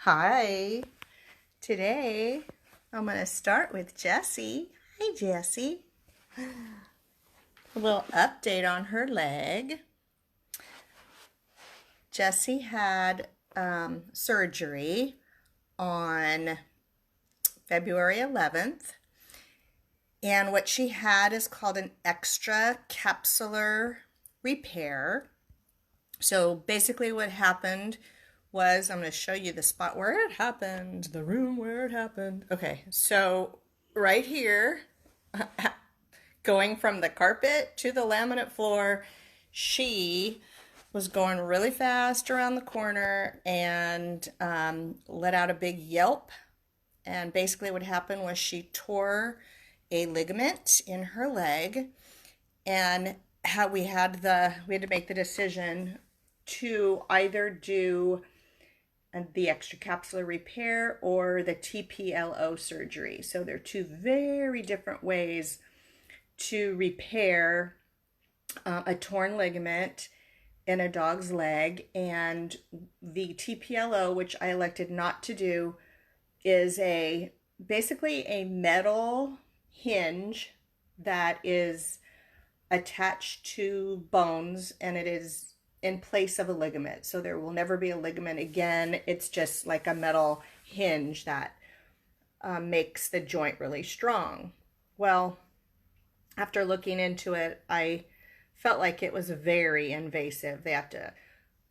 Hi. Today I'm going to start with Jessie. Hi, Jessie. A little update on her leg. Jessie had surgery on February 11th. And what she had is called an extracapsular repair. So basically what happened was, I'm going to show you the spot where it happened, the room where it happened. Okay, so right here, going from the carpet to the laminate floor, she was going really fast around the corner and let out a big yelp. And basically what happened was she tore a ligament in her leg, and we had to make the decision to either do the extracapsular repair or the TPLO surgery. So they're two very different ways to repair a torn ligament in a dog's leg. And the TPLO, which I elected not to do, is basically a metal hinge that is attached to bones, and it is in place of a ligament. So there will never be a ligament again. It's just like a metal hinge that makes the joint really strong. Well, after looking into it, I felt like it was very invasive. They have to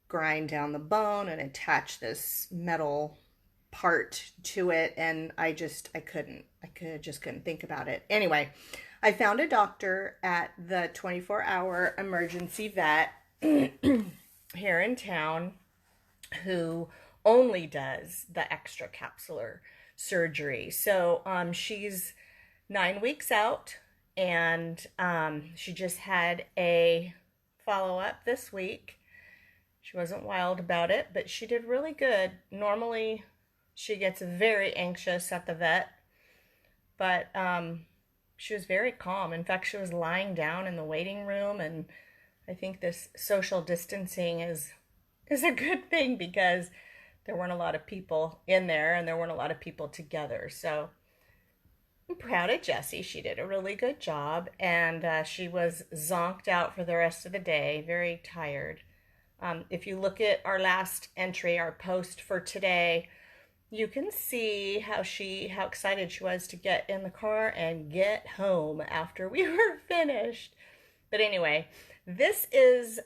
grind down the bone and attach this metal part to it, and I just couldn't think about it. Anyway, I found a doctor at the 24-hour emergency vet here in town who only does the extracapsular surgery. So she's 9 weeks out, and she just had a follow-up this week. She wasn't wild about it, but she did really good. Normally she gets very anxious at the vet, but she was very calm. In fact, she was lying down in the waiting room, and I think this social distancing is a good thing because there weren't a lot of people in there and there weren't a lot of people together. So I'm proud of Jessie. She did a really good job, and she was zonked out for the rest of the day, very tired. If you look at our last entry, our post for today, you can see how excited she was to get in the car and get home after we were finished. But anyway, this is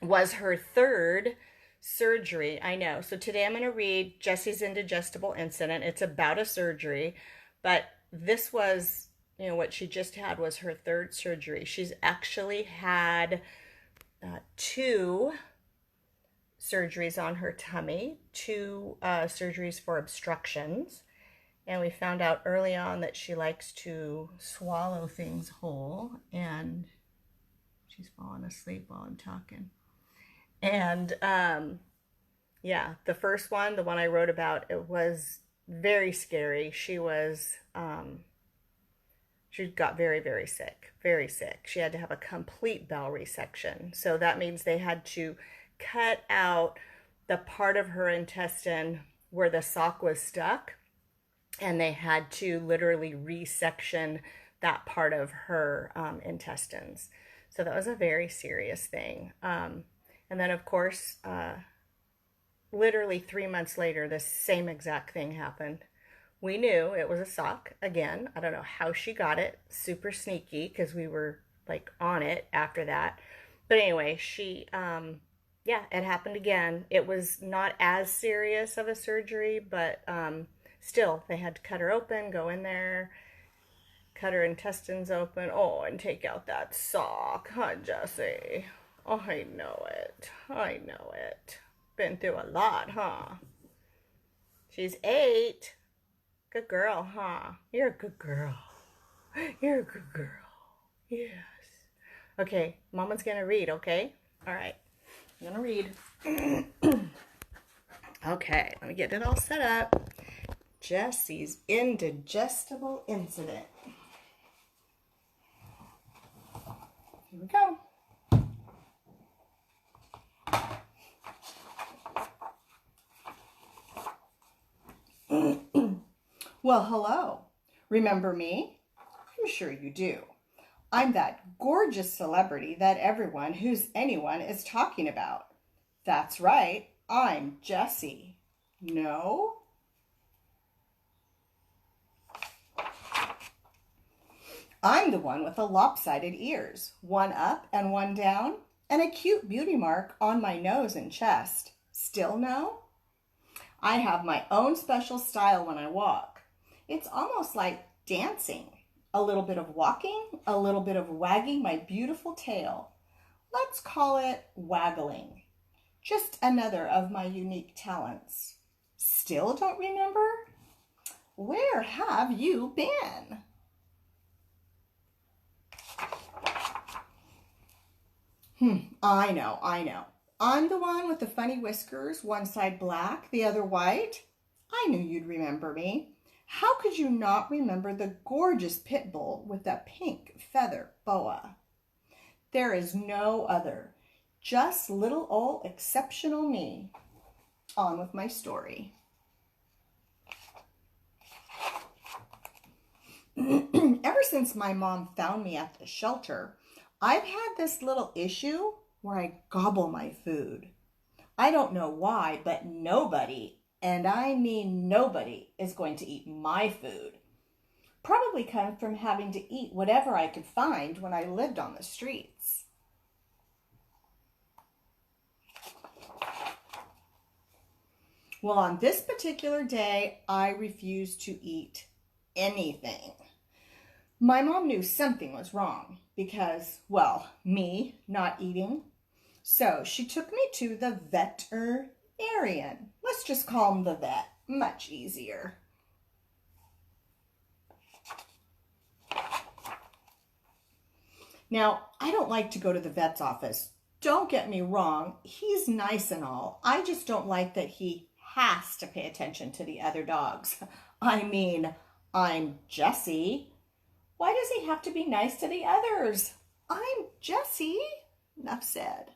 was her third surgery. I know. So today I'm going to read Jessie's Indigestible incident. It's about a surgery, but this was, what she just had was her third surgery. She's actually had two surgeries on her tummy, two surgeries for obstructions, and we found out early on that she likes to swallow things whole, and she's falling asleep while I'm talking. And yeah, the first one, the one I wrote about, it was very scary. She got very, very sick, very sick. She had to have a complete bowel resection. So that means they had to cut out the part of her intestine where the sock was stuck, and they had to literally resection that part of her intestines. So that was a very serious thing. And then, of course, literally 3 months later, the same exact thing happened. We knew it was a sock. Again, I don't know how she got it. Super sneaky, because we were like on it after that. But anyway, yeah, it happened again. It was not as serious of a surgery, but still, they had to cut her open, go in there, cut her intestines open, and take out that sock, huh, Jessie? Oh, I know it. I know it. Been through a lot, huh? She's 8. Good girl, huh? You're a good girl. You're a good girl. Yes. Okay, Mama's gonna read, okay? All right. I'm gonna read. Okay, let me get it all set up. Jessie's Indigestible incident. Here we go. Well, hello. Remember me? I'm sure you do. I'm that gorgeous celebrity that everyone who's anyone is talking about. That's right, I'm Jessie. No? I'm the one with the lopsided ears, one up and one down, and a cute beauty mark on my nose and chest. Still no? I have my own special style when I walk. It's almost like dancing. A little bit of walking, a little bit of wagging my beautiful tail. Let's call it waggling. Just another of my unique talents. Still don't remember? Where have you been? I know. I'm the one with the funny whiskers, one side black, the other white. I knew you'd remember me. How could you not remember the gorgeous pit bull with the pink feather boa? There is no other. Just little old exceptional me. On with my story. Ever since my mom found me at the shelter, I've had this little issue where I gobble my food. I don't know why, but nobody, and I mean nobody, is going to eat my food. Probably comes from having to eat whatever I could find when I lived on the streets. Well, on this particular day, I refused to eat anything. My mom knew something was wrong because, well, me not eating. So she took me to the veterinarian. Let's just call him the vet. Much easier. Now, I don't like to go to the vet's office. Don't get me wrong. He's nice and all. I just don't like that he has to pay attention to the other dogs. I mean, I'm Jessie. Why does he have to be nice to the others? I'm Jessie. Enough said.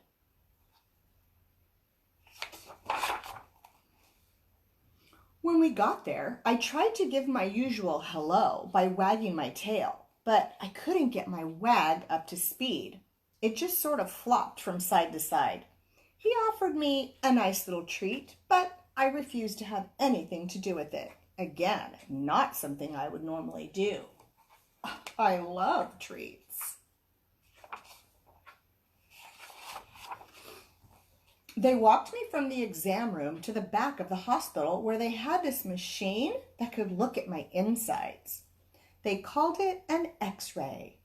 When we got there, I tried to give my usual hello by wagging my tail, but I couldn't get my wag up to speed. It just sort of flopped from side to side. He offered me a nice little treat, but I refused to have anything to do with it. Again, not something I would normally do. I love treats. They walked me from the exam room to the back of the hospital where they had this machine that could look at my insides. They called it an X-ray.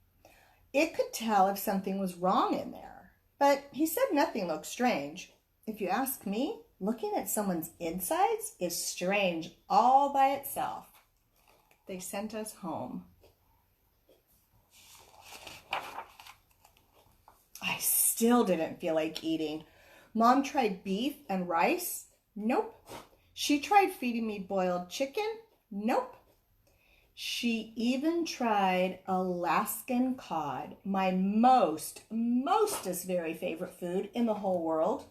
It could tell if something was wrong in there, but he said nothing looked strange. If you ask me, looking at someone's insides is strange all by itself. They sent us home. I still didn't feel like eating. Mom tried beef and rice. Nope. She tried feeding me boiled chicken. Nope. She even tried Alaskan cod, my mostest very favorite food in the whole world.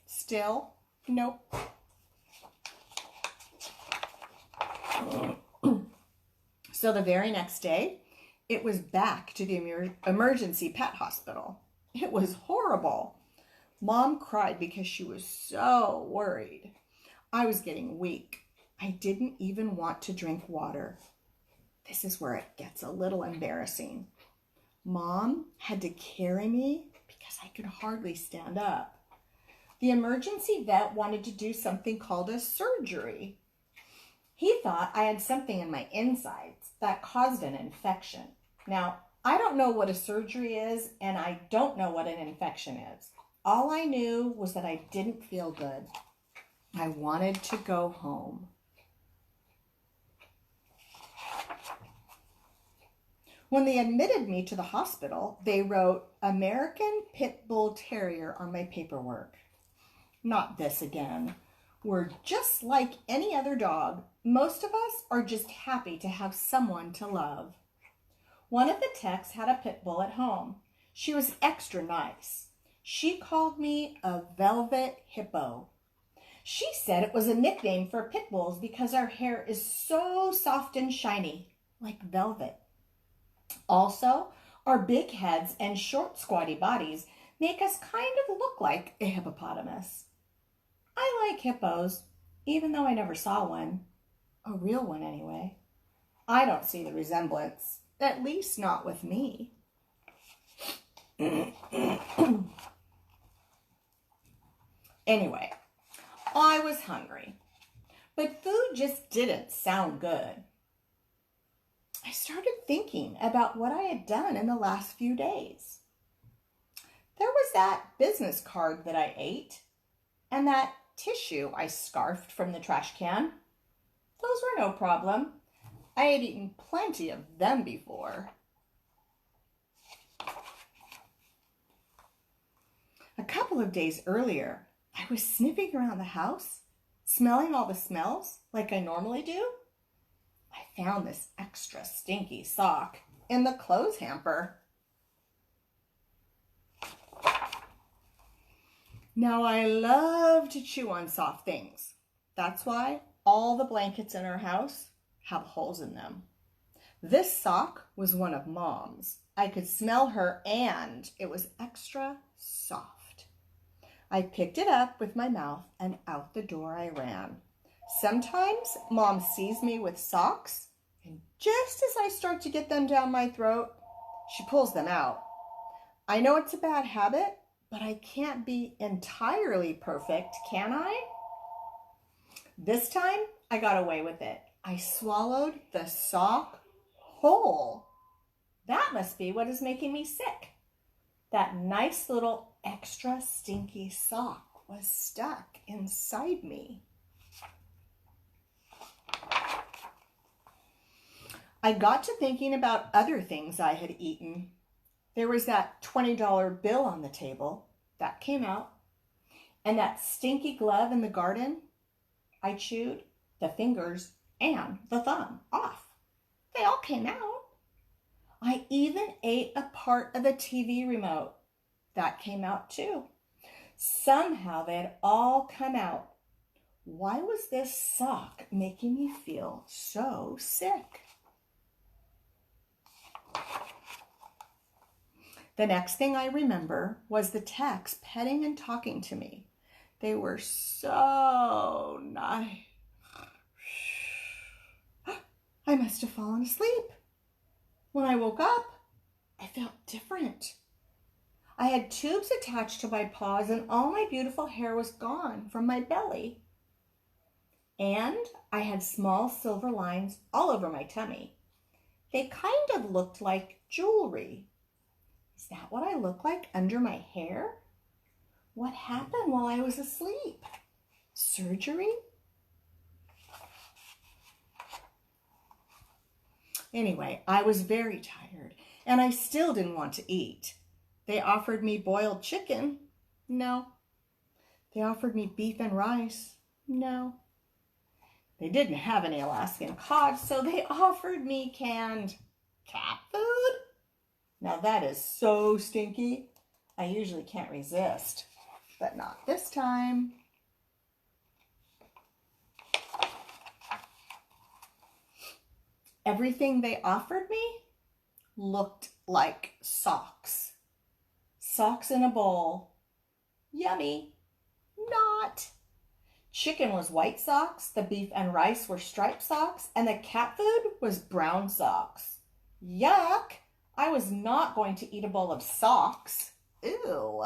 Still, nope. So the very next day, it was back to the emergency pet hospital. It was horrible. Mom cried because she was so worried. I was getting weak. I didn't even want to drink water. This is where it gets a little embarrassing. Mom had to carry me because I could hardly stand up. The emergency vet wanted to do something called a surgery. He thought I had something in my insides that caused an infection. Now, I don't know what a surgery is, and I don't know what an infection is. All I knew was that I didn't feel good. I wanted to go home. When they admitted me to the hospital, they wrote American Pit Bull Terrier on my paperwork. Not this again. We're just like any other dog. Most of us are just happy to have someone to love. One of the techs had a pit bull at home. She was extra nice. She called me a velvet hippo. She said it was a nickname for pit bulls because our hair is so soft and shiny, like velvet. Also, our big heads and short, squatty bodies make us kind of look like a hippopotamus. I like hippos, even though I never saw one. A real one, anyway. I don't see the resemblance, at least not with me. Anyway, I was hungry, but food just didn't sound good. I started thinking about what I had done in the last few days. There was that business card that I ate, and that tissue I scarfed from the trash can. Those were no problem. I had eaten plenty of them before. A couple of days earlier, I was sniffing around the house, smelling all the smells like I normally do. I found this extra stinky sock in the clothes hamper. Now, I love to chew on soft things. That's why all the blankets in our house have holes in them. This sock was one of Mom's. I could smell her and it was extra soft. I picked it up with my mouth and out the door I ran. Sometimes Mom sees me with socks, and just as I start to get them down my throat, she pulls them out. I know it's a bad habit, but I can't be entirely perfect, can I? This time, I got away with it. I swallowed the sock whole. That must be what is making me sick. That nice little extra stinky sock was stuck inside me. I got to thinking about other things I had eaten. There was that $20 bill on the table. That came out. And that stinky glove in the garden. I chewed the fingers and the thumb off. They all came out. I even ate a part of the TV remote. That came out too. Somehow they had all come out. Why was this sock making me feel so sick? The next thing I remember was the techs petting and talking to me. They were so nice. I must have fallen asleep. When I woke up, I felt different. I had tubes attached to my paws and all my beautiful hair was gone from my belly. And I had small silver lines all over my tummy. They kind of looked like jewelry. Is that what I look like under my hair? What happened while I was asleep? Surgery? Anyway, I was very tired and I still didn't want to eat. They offered me boiled chicken. No. They offered me beef and rice. No. They didn't have any Alaskan cod, so they offered me canned cat food. Now that is so stinky. I usually can't resist, but not this time. Everything they offered me looked like socks. Socks in a bowl. Yummy. Not. Chicken was white socks, the beef and rice were striped socks, and the cat food was brown socks. Yuck! I was not going to eat a bowl of socks. Ew.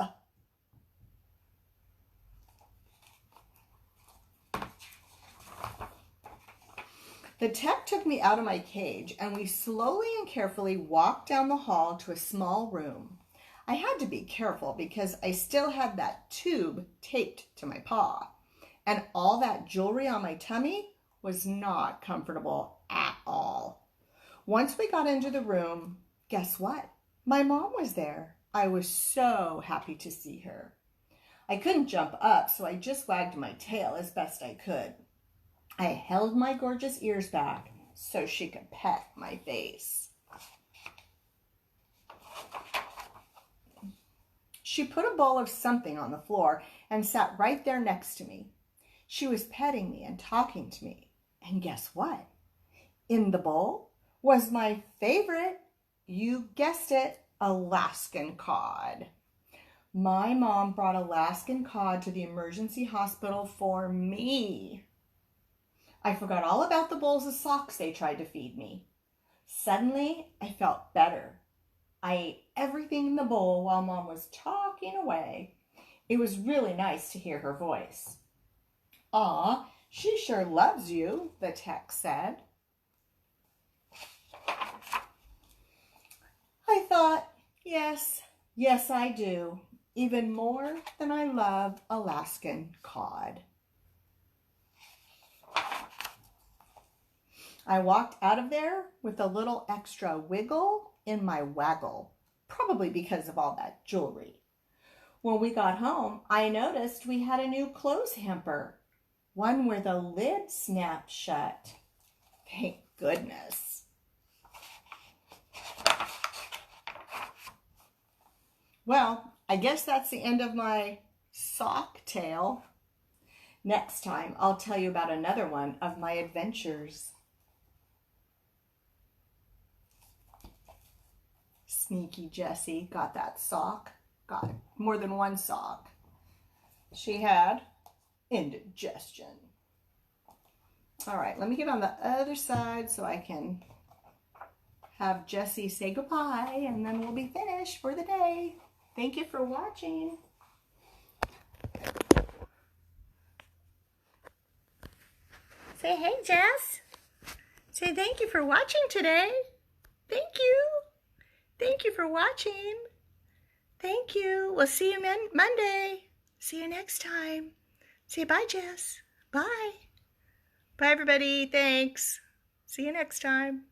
The tech took me out of my cage and we slowly and carefully walked down the hall to a small room. I had to be careful because I still had that tube taped to my paw. And all that jewelry on my tummy was not comfortable at all. Once we got into the room, guess what? My mom was there. I was so happy to see her. I couldn't jump up, so I just wagged my tail as best I could. I held my gorgeous ears back so she could pet my face. She put a bowl of something on the floor and sat right there next to me. She was petting me and talking to me. And guess what? In the bowl was my favorite, you guessed it, Alaskan cod. My mom brought Alaskan cod to the emergency hospital for me. I forgot all about the bowls of socks they tried to feed me. Suddenly, I felt better. I ate everything in the bowl while Mom was talking away. It was really nice to hear her voice. "Aw, she sure loves you," the tech said. I thought, yes, I do. Even more than I love Alaskan cod. I walked out of there with a little extra wiggle in my waggle, probably because of all that jewelry. When we got home, I noticed we had a new clothes hamper, one where the lid snapped shut. Thank goodness. Well, I guess that's the end of my sock tale. Next time, I'll tell you about another one of my adventures. Sneaky Jessie got that sock. Got more than one sock. She had indigestion. All right, let me get on the other side so I can have Jessie say goodbye, and then we'll be finished for the day. Thank you for watching. Say hey, Jess. Say thank you for watching today. Thank you. Thank you for watching. Thank you. We'll see you Monday. See you next time. Say bye, Jess. Bye. Bye, everybody. Thanks. See you next time.